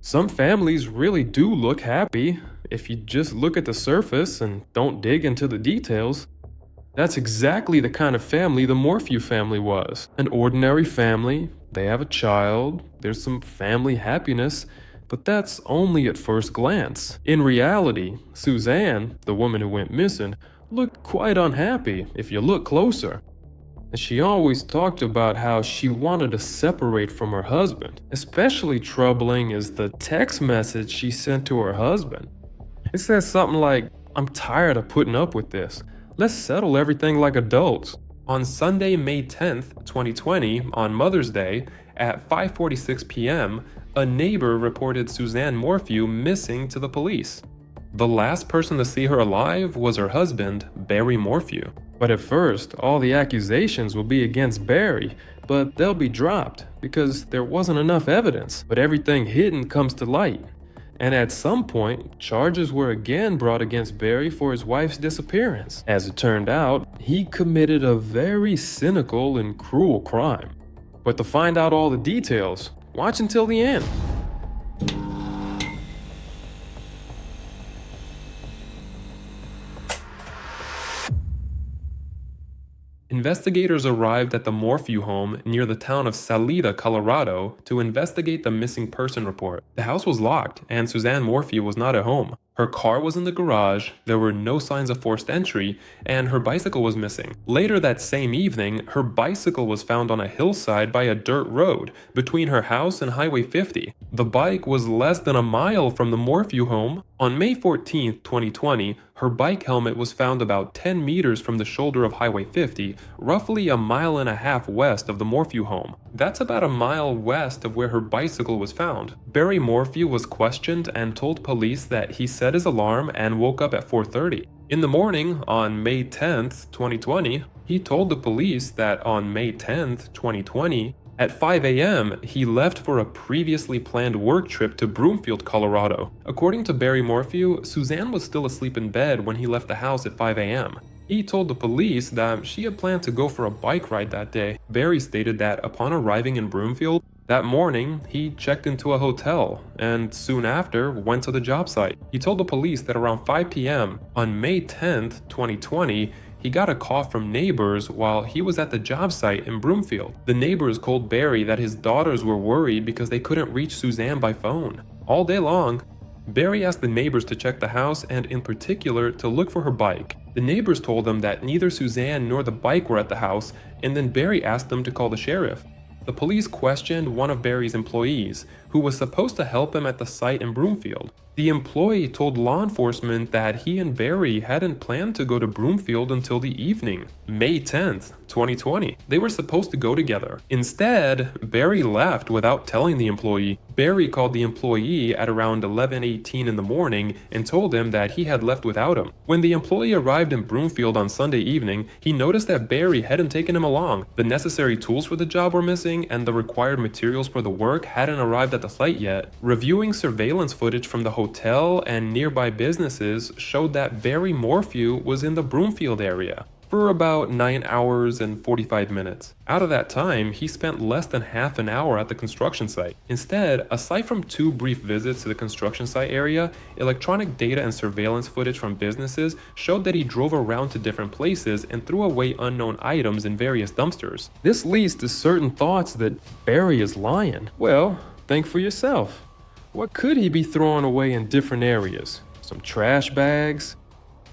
Some families really do look happy if you just look at the surface and don't dig into the details. That's exactly the kind of family the Morphew family was. An ordinary family, they have a child, there's some family happiness, but that's only at first glance. In reality, Suzanne, the woman who went missing, looked quite unhappy if you look closer. And she always talked about how she wanted to separate from her husband. Especially troubling is the text message she sent to her husband. It says something like, "I'm tired of putting up with this. Let's settle everything like adults." On Sunday, May 10th, 2020, on Mother's Day, at 5:46 p.m., a neighbor reported Suzanne Morphew missing to the police. The last person to see her alive was her husband, Barry Morphew. But at first, all the accusations will be against Barry, but they'll be dropped because there wasn't enough evidence. But everything hidden comes to light. And at some point, charges were again brought against Barry for his wife's disappearance. As it turned out, he committed a very cynical and cruel crime. But to find out all the details, watch until the end. Investigators arrived at the Morphew home near the town of Salida, Colorado, to investigate the missing person report. The house was locked, and Suzanne Morphew was not at home. Her car was in the garage, there were no signs of forced entry, and her bicycle was missing. Later that same evening, her bicycle was found on a hillside by a dirt road between her house and Highway 50. The bike was less than a mile from the Morphew home. On May 14, 2020, her bike helmet was found about 10 meters from the shoulder of Highway 50, roughly a mile and a half west of the Morphew home. That's about a mile west of where her bicycle was found. Barry Morphew was questioned and told police that he set his alarm and woke up at 4:30. In the morning, on May 10th, 2020, he told the police that on May 10th, 2020, at 5 a.m., he left for a previously planned work trip to Broomfield, Colorado. According to Barry Morphew, Suzanne was still asleep in bed when he left the house at 5 a.m. He told the police that she had planned to go for a bike ride that day. Barry stated that upon arriving in Broomfield, that morning, he checked into a hotel and soon after went to the job site. He told the police that around 5 p.m. on May 10th, 2020, he got a call from neighbors while he was at the job site in Broomfield. The neighbors told Barry that his daughters were worried because they couldn't reach Suzanne by phone. All day long, Barry asked the neighbors to check the house and in particular to look for her bike. The neighbors told him that neither Suzanne nor the bike were at the house, and then Barry asked them to call the sheriff. The police questioned one of Barry's employees, who was supposed to help him at the site in Broomfield. The employee told law enforcement that he and Barry hadn't planned to go to Broomfield until the evening, May 10th, 2020. They were supposed to go together. Instead, Barry left without telling the employee. Barry called the employee at around 11:18 in the morning and told him that he had left without him. When the employee arrived in Broomfield on Sunday evening, he noticed that Barry hadn't taken him along. The necessary tools for the job were missing, and the required materials for the work hadn't arrived at the site yet. Reviewing surveillance footage from the hotel and nearby businesses showed that Barry Morphew was in the Broomfield area for about 9 hours and 45 minutes. Out of that time, he spent less than half an hour at the construction site. Instead, aside from 2 brief visits to the construction site area, electronic data and surveillance footage from businesses showed that he drove around to different places and threw away unknown items in various dumpsters. This leads to certain thoughts that Barry is lying. Well, think for yourself. What could he be throwing away in different areas? Some trash bags?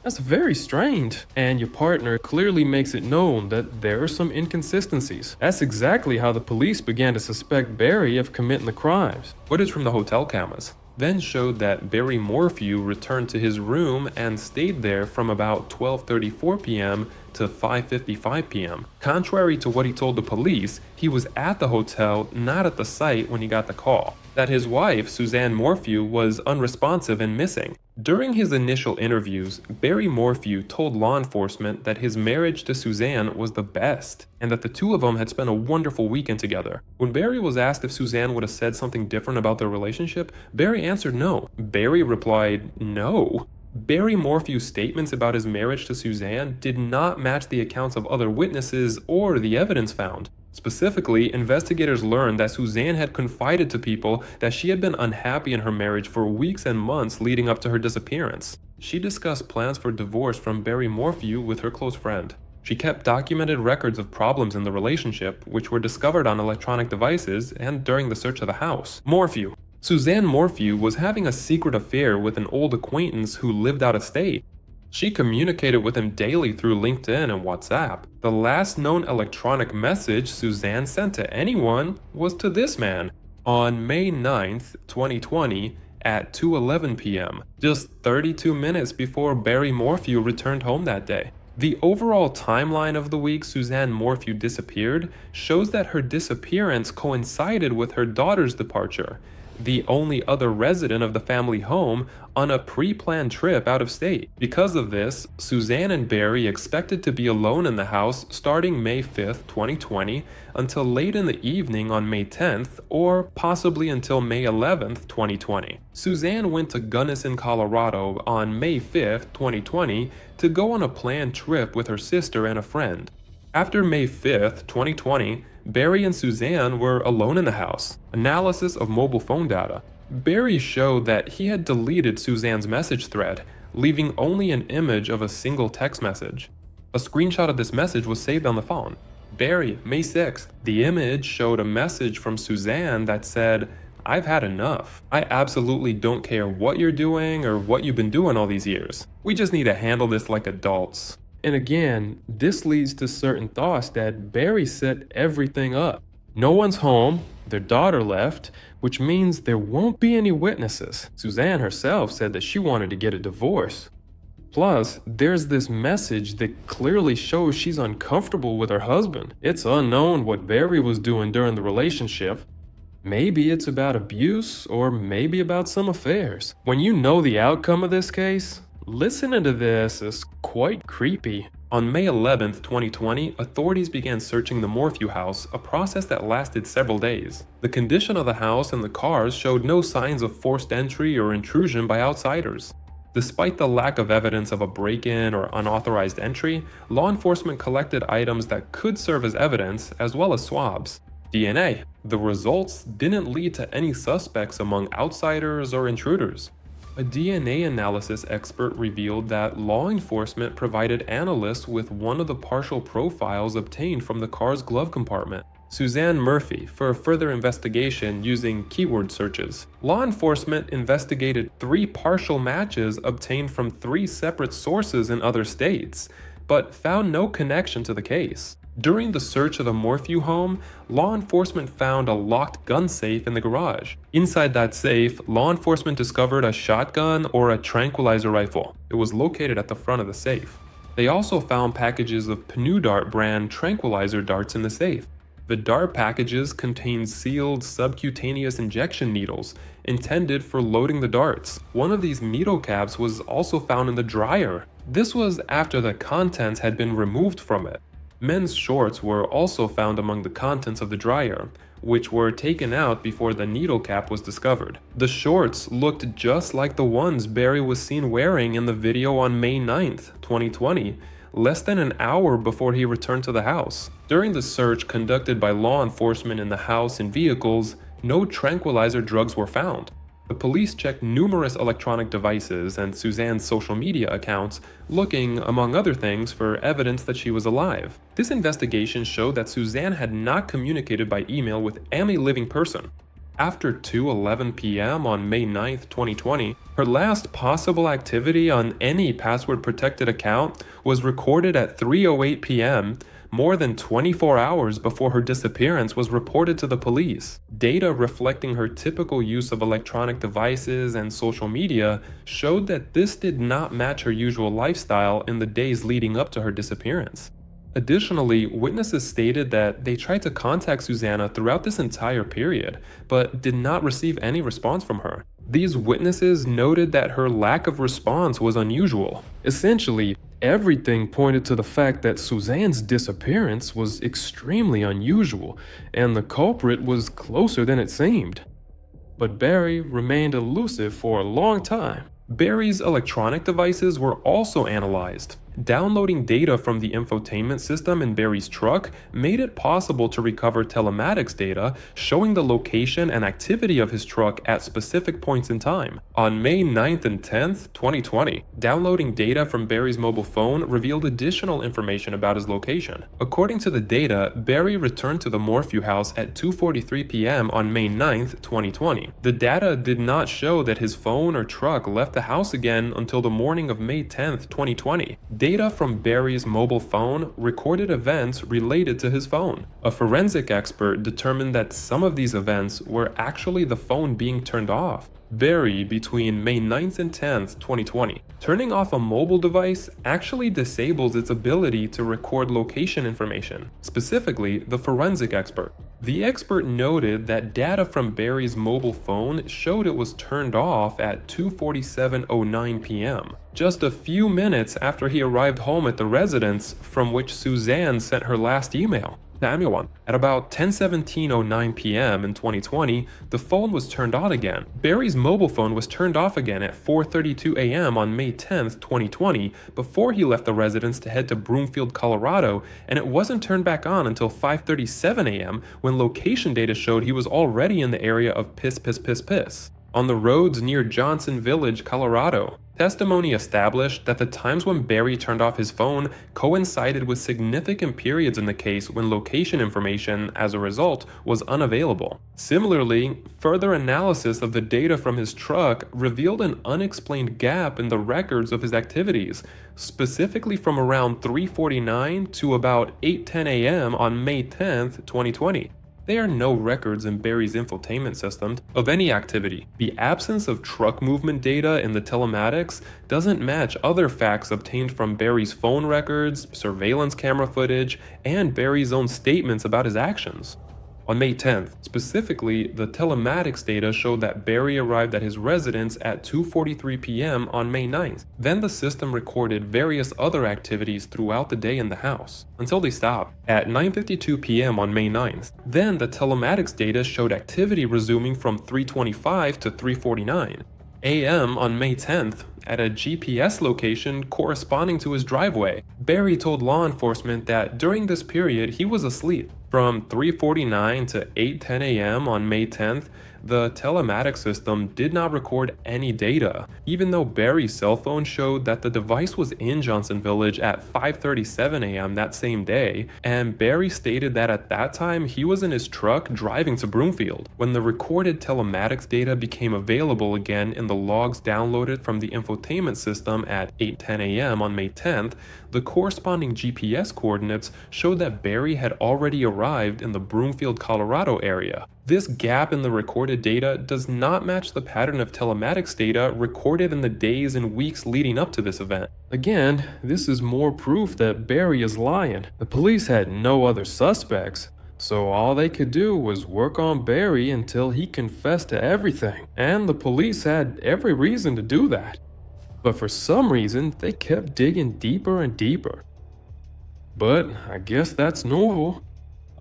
That's very strange. And your partner clearly makes it known that there are some inconsistencies. That's exactly how the police began to suspect Barry of committing the crimes. Footage from the hotel cameras then showed that Barry Morphew returned to his room and stayed there from about 12:34 p.m. to 5:55 p.m. Contrary to what he told the police, he was at the hotel, not at the site when he got the call. That his wife, Suzanne Morphew, was unresponsive and missing. During his initial interviews, Barry Morphew told law enforcement that his marriage to Suzanne was the best, and that the two of them had spent a wonderful weekend together. When Barry was asked if Suzanne would have said something different about their relationship, Barry answered no. Barry replied, "No." Barry Morphew's statements about his marriage to Suzanne did not match the accounts of other witnesses or the evidence found. Specifically, investigators learned that Suzanne had confided to people that she had been unhappy in her marriage for weeks and months leading up to her disappearance. She discussed plans for divorce from Barry Morphew with her close friend. She kept documented records of problems in the relationship, which were discovered on electronic devices and during the search of the house. Morphew. Suzanne Morphew was having a secret affair with an old acquaintance who lived out of state. She communicated with him daily through LinkedIn and WhatsApp. The last known electronic message Suzanne sent to anyone was to this man on May 9th, 2020 at 2:11 p.m., just 32 minutes before Barry Morphew returned home that day. The overall timeline of the week Suzanne Morphew disappeared shows that her disappearance coincided with her daughter's departure, the only other resident of the family home, on a pre-planned trip out of state. Because of this, Suzanne and Barry expected to be alone in the house starting May 5th, 2020 until late in the evening on May 10th, or possibly until May 11th, 2020. Suzanne went to Gunnison, Colorado on May 5th, 2020 to go on a planned trip with her sister and a friend. After May 5th, 2020, Barry and Suzanne were alone in the house. Analysis of mobile phone data. Barry showed that he had deleted Suzanne's message thread, leaving only an image of a single text message. A screenshot of this message was saved on the phone. Barry, May 6th. The image showed a message from Suzanne that said, "I've had enough. I absolutely don't care what you're doing or what you've been doing all these years. We just need to handle this like adults." And again, this leads to certain thoughts that Barry set everything up. No one's home, their daughter left, which means there won't be any witnesses. Suzanne herself said that she wanted to get a divorce. Plus, there's this message that clearly shows she's uncomfortable with her husband. It's unknown what Barry was doing during the relationship. Maybe it's about abuse, or maybe about some affairs. When you know the outcome of this case, listening to this is quite creepy. On May 11th, 2020, authorities began searching the Morphew house, a process that lasted several days. The condition of the house and the cars showed no signs of forced entry or intrusion by outsiders. Despite the lack of evidence of a break-in or unauthorized entry, law enforcement collected items that could serve as evidence, as well as swabs. DNA. The results didn't lead to any suspects among outsiders or intruders. A DNA analysis expert revealed that law enforcement provided analysts with one of the partial profiles obtained from the car's glove compartment, Suzanne Morphew, for further investigation using keyword searches. Law enforcement investigated 3 partial matches obtained from 3 separate sources in other states, but found no connection to the case. During the search of the Morphew home, law enforcement found a locked gun safe in the garage. Inside that safe, law enforcement discovered a shotgun or a tranquilizer rifle. It was located at the front of the safe. They also found packages of Pneu-Dart brand tranquilizer darts in the safe. The dart packages contained sealed subcutaneous injection needles intended for loading the darts. One of these needle caps was also found in the dryer. This was after the contents had been removed from it. Men's shorts were also found among the contents of the dryer, which were taken out before the needle cap was discovered. The shorts looked just like the ones Barry was seen wearing in the video on May 9th, 2020, less than an hour before he returned to the house. During the search conducted by law enforcement in the house and vehicles, no tranquilizer drugs were found. The police checked numerous electronic devices and Suzanne's social media accounts, looking, among other things, for evidence that she was alive. This investigation showed that Suzanne had not communicated by email with any living person. After 2:11 p.m. on May 9th, 2020, her last possible activity on any password-protected account was recorded at 3:08 p.m., more than 24 hours before her disappearance was reported to the police. Data reflecting her typical use of electronic devices and social media showed that this did not match her usual lifestyle in the days leading up to her disappearance. Additionally, witnesses stated that they tried to contact Susanna throughout this entire period, but did not receive any response from her. These witnesses noted that her lack of response was unusual. Essentially, everything pointed to the fact that Suzanne's disappearance was extremely unusual, and the culprit was closer than it seemed. But Barry remained elusive for a long time. Barry's electronic devices were also analyzed. Downloading data from the infotainment system in Barry's truck made it possible to recover telematics data showing the location and activity of his truck at specific points in time. On May 9th and 10th, 2020, downloading data from Barry's mobile phone revealed additional information about his location. According to the data, Barry returned to the Morphew house at 2:43 p.m. on May 9th, 2020. The data did not show that his phone or truck left the house again until the morning of May 10th, 2020. Data from Barry's mobile phone recorded events related to his phone. A forensic expert determined that some of these events were actually the phone being turned off. Barry, between May 9th and 10th, 2020. Turning off a mobile device actually disables its ability to record location information, specifically the forensic expert. The expert noted that data from Barry's mobile phone showed it was turned off at 2:47:09 p.m., just a few minutes after he arrived home at the residence from which Suzanne sent her last email. At about 10:17:09 p.m. in 2020, the phone was turned on again. Barry's mobile phone was turned off again at 4:32 a.m. on May 10th, 2020, before he left the residence to head to Broomfield, Colorado, and it wasn't turned back on until 5:37 a.m. when location data showed he was already in the area of Piss on the roads near Johnson Village, Colorado. Testimony established that the times when Barry turned off his phone coincided with significant periods in the case when location information, as a result, was unavailable. Similarly, further analysis of the data from his truck revealed an unexplained gap in the records of his activities, specifically from around 3:49 to about 8:10 a.m. on May 10th, 2020. There are no records in Barry's infotainment system of any activity. The absence of truck movement data in the telematics doesn't match other facts obtained from Barry's phone records, surveillance camera footage, and Barry's own statements about his actions. On May 10th, specifically, the telematics data showed that Barry arrived at his residence at 2:43 p.m. on May 9th. Then the system recorded various other activities throughout the day in the house, until they stopped at 9:52 p.m. on May 9th. Then the telematics data showed activity resuming from 3:25 to 3:49 a.m. on May 10th at a GPS location corresponding to his driveway. Barry told law enforcement that during this period he was asleep. From 3:49 to 8:10 a.m. on May 10th, the telematics system did not record any data, even though Barry's cell phone showed that the device was in Johnson Village at 5:37 a.m. that same day, and Barry stated that at that time he was in his truck driving to Broomfield. When the recorded telematics data became available again in the logs downloaded from the infotainment system at 8:10 a.m. on May 10th, the corresponding GPS coordinates showed that Barry had already arrived in the Broomfield, Colorado area. This gap in the recorded data does not match the pattern of telematics data recorded in the days and weeks leading up to this event. Again, this is more proof that Barry is lying. The police had no other suspects, so all they could do was work on Barry until he confessed to everything, and the police had every reason to do that. But for some reason, they kept digging deeper and deeper. But I guess that's normal.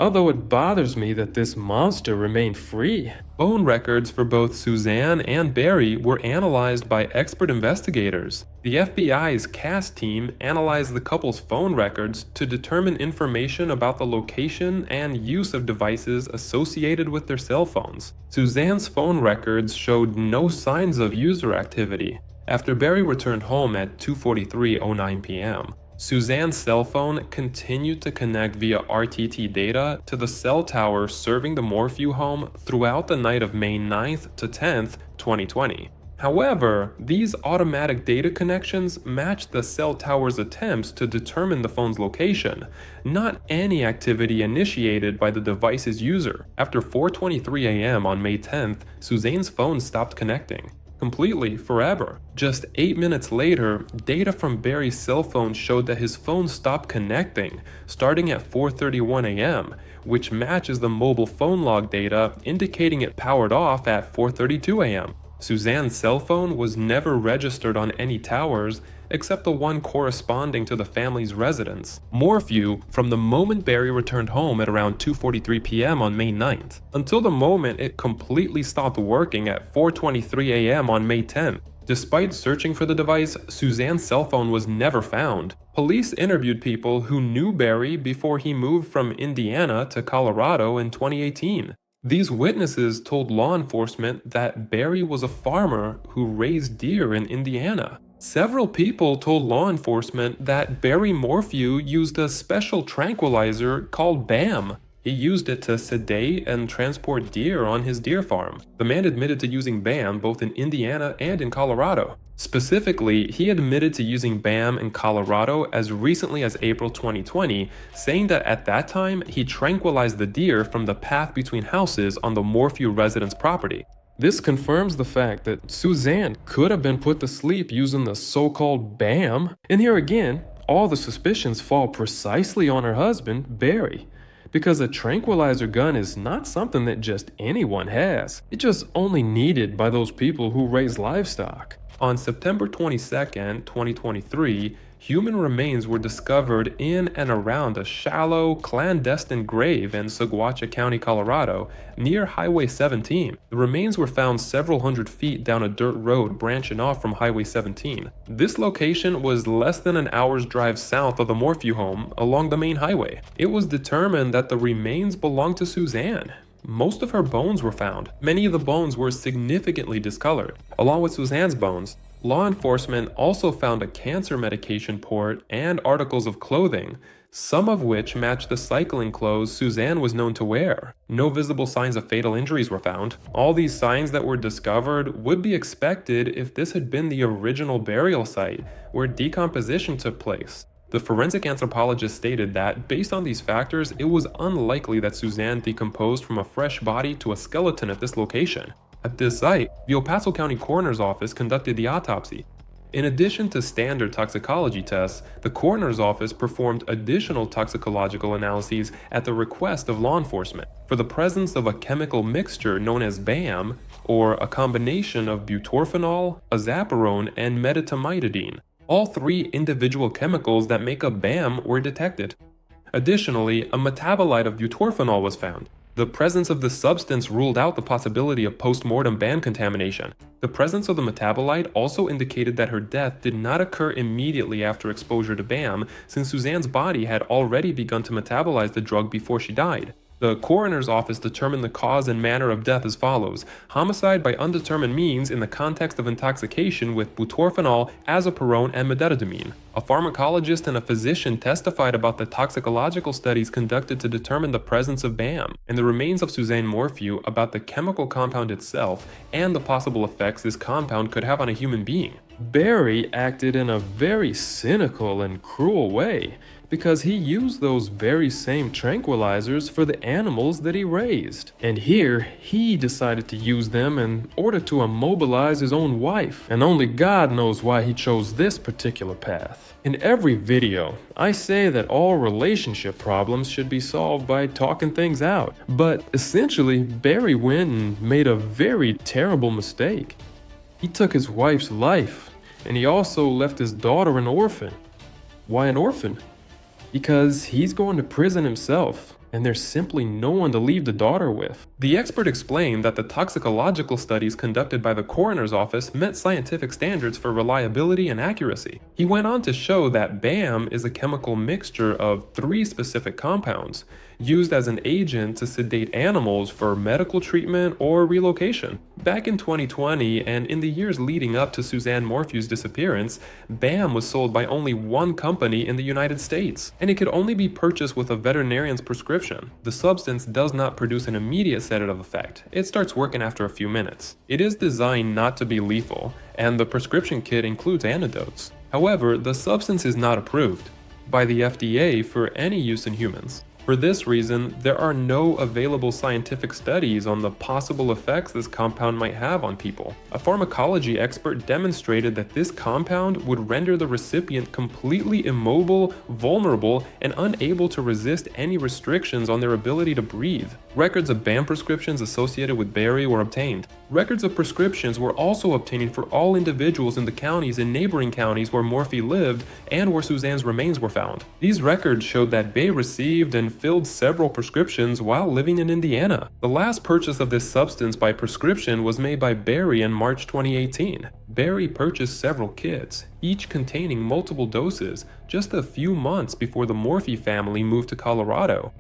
Although it bothers me that this monster remained free. Phone records for both Suzanne and Barry were analyzed by expert investigators. The FBI's CAS team analyzed the couple's phone records to determine information about the location and use of devices associated with their cell phones. Suzanne's phone records showed no signs of user activity after Barry returned home at 2:43:09 p.m. Suzanne's cell phone continued to connect via RTT data to the cell tower serving the Morphew home throughout the night of May 9th to 10th, 2020. However, these automatic data connections matched the cell tower's attempts to determine the phone's location, not any activity initiated by the device's user. After 4:23 a.m. on May 10th, Suzanne's phone stopped connecting. Completely, forever. Just 8 minutes later, data from Barry's cell phone showed that his phone stopped connecting, starting at 4:31 a.m., which matches the mobile phone log data indicating it powered off at 4:32 a.m. Suzanne's cell phone was never registered on any towers except the one corresponding to the family's residence. Morphew, from the moment Barry returned home at around 2:43 p.m. on May 9th, until the moment it completely stopped working at 4:23 a.m. on May 10th. Despite searching for the device, Suzanne's cell phone was never found. Police interviewed people who knew Barry before he moved from Indiana to Colorado in 2018. These witnesses told law enforcement that Barry was a farmer who raised deer in Indiana. Several people told law enforcement that Barry Morphew used a special tranquilizer called BAM. He used it to sedate and transport deer on his deer farm. The man admitted to using BAM both in Indiana and in Colorado. Specifically, he admitted to using BAM in Colorado as recently as April 2020, saying that at that time he tranquilized the deer from the path between houses on the Morphew residence property. This confirms the fact that Suzanne could have been put to sleep using the so-called BAM. And here again, all the suspicions fall precisely on her husband, Barry. Because a tranquilizer gun is not something that just anyone has. It's just only needed by those people who raise livestock. On September 22nd, 2023, human remains were discovered in and around a shallow, clandestine grave in Saguache County, Colorado, near Highway 17. The remains were found several hundred feet down a dirt road branching off from Highway 17. This location was less than an hour's drive south of the Morphew home along the main highway. It was determined that the remains belonged to Suzanne. Most of her bones were found. Many of the bones were significantly discolored. Along with Suzanne's bones, law enforcement also found a cancer medication port and articles of clothing, some of which matched the cycling clothes Suzanne was known to wear. No visible signs of fatal injuries were found. All these signs that were discovered would be expected if this had been the original burial site, where decomposition took place. The forensic anthropologist stated that, based on these factors, it was unlikely that Suzanne decomposed from a fresh body to a skeleton at this location. At this site, the El Paso County Coroner's Office conducted the autopsy. In addition to standard toxicology tests, the Coroner's Office performed additional toxicological analyses at the request of law enforcement for the presence of a chemical mixture known as BAM, or a combination of butorphanol, azaparone, and medetomidine. All three individual chemicals that make up BAM were detected. Additionally, a metabolite of butorphanol was found. The presence of this substance ruled out the possibility of post-mortem BAM contamination. The presence of the metabolite also indicated that her death did not occur immediately after exposure to BAM, since Suzanne's body had already begun to metabolize the drug before she died. The coroner's office determined the cause and manner of death as follows: homicide by undetermined means in the context of intoxication with butorphanol, azaparone, and medetomidine. A pharmacologist and a physician testified about the toxicological studies conducted to determine the presence of BAM, and the remains of Suzanne Morphew about the chemical compound itself and the possible effects this compound could have on a human being. Barry acted in a very cynical and cruel way, because he used those very same tranquilizers for the animals that he raised. And here, he decided to use them in order to immobilize his own wife. And only God knows why he chose this particular path. In every video, I say that all relationship problems should be solved by talking things out. But essentially, Barry went and made a very terrible mistake. He took his wife's life, and he also left his daughter an orphan. Why an orphan? Because he's going to prison himself, and there's simply no one to leave the daughter with. The expert explained that the toxicological studies conducted by the coroner's office met scientific standards for reliability and accuracy. He went on to show that BAM is a chemical mixture of 3 specific compounds, used as an agent to sedate animals for medical treatment or relocation. Back in 2020 and in the years leading up to Suzanne Morphew's disappearance, BAM was sold by only one company in the United States, and it could only be purchased with a veterinarian's prescription. The substance does not produce an immediate sedative effect. It starts working after a few minutes. It is designed not to be lethal, and the prescription kit includes antidotes. However, the substance is not approved by the FDA for any use in humans. For this reason, there are no available scientific studies on the possible effects this compound might have on people. A pharmacology expert demonstrated that this compound would render the recipient completely immobile, vulnerable, and unable to resist any restrictions on their ability to breathe. Records of BAM prescriptions associated with Barry were obtained. Records of prescriptions were also obtained for all individuals in the counties and neighboring counties where Morphew lived and where Suzanne's remains were found. These records showed that Bay received and filled several prescriptions while living in Indiana. The last purchase of this substance by prescription was made by Barry in March 2018. Barry purchased several kits, each containing multiple doses, just a few months before the Morphew family moved to Colorado.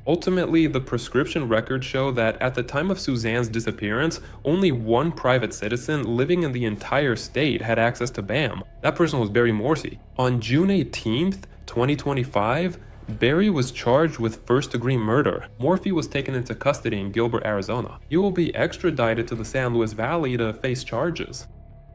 Ultimately, the prescription records show that at the time of Suzanne's disappearance, only one private citizen living in the entire state had access to BAM. That person was Barry Morphew. On June 18th, 2025, Barry was charged with first-degree murder. Morphew was taken into custody in Gilbert, Arizona. He will be extradited to the San Luis Valley to face charges.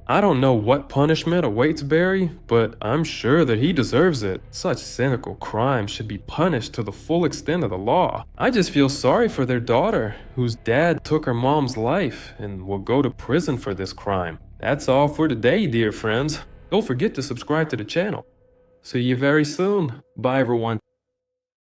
I don't know what punishment awaits Barry, but I'm sure that he deserves it. Such cynical crimes should be punished to the full extent of the law. I just feel sorry for their daughter, whose dad took her mom's life and will go to prison for this crime. That's all for today, dear friends. Don't forget to subscribe to the channel. See you very soon. Bye, everyone.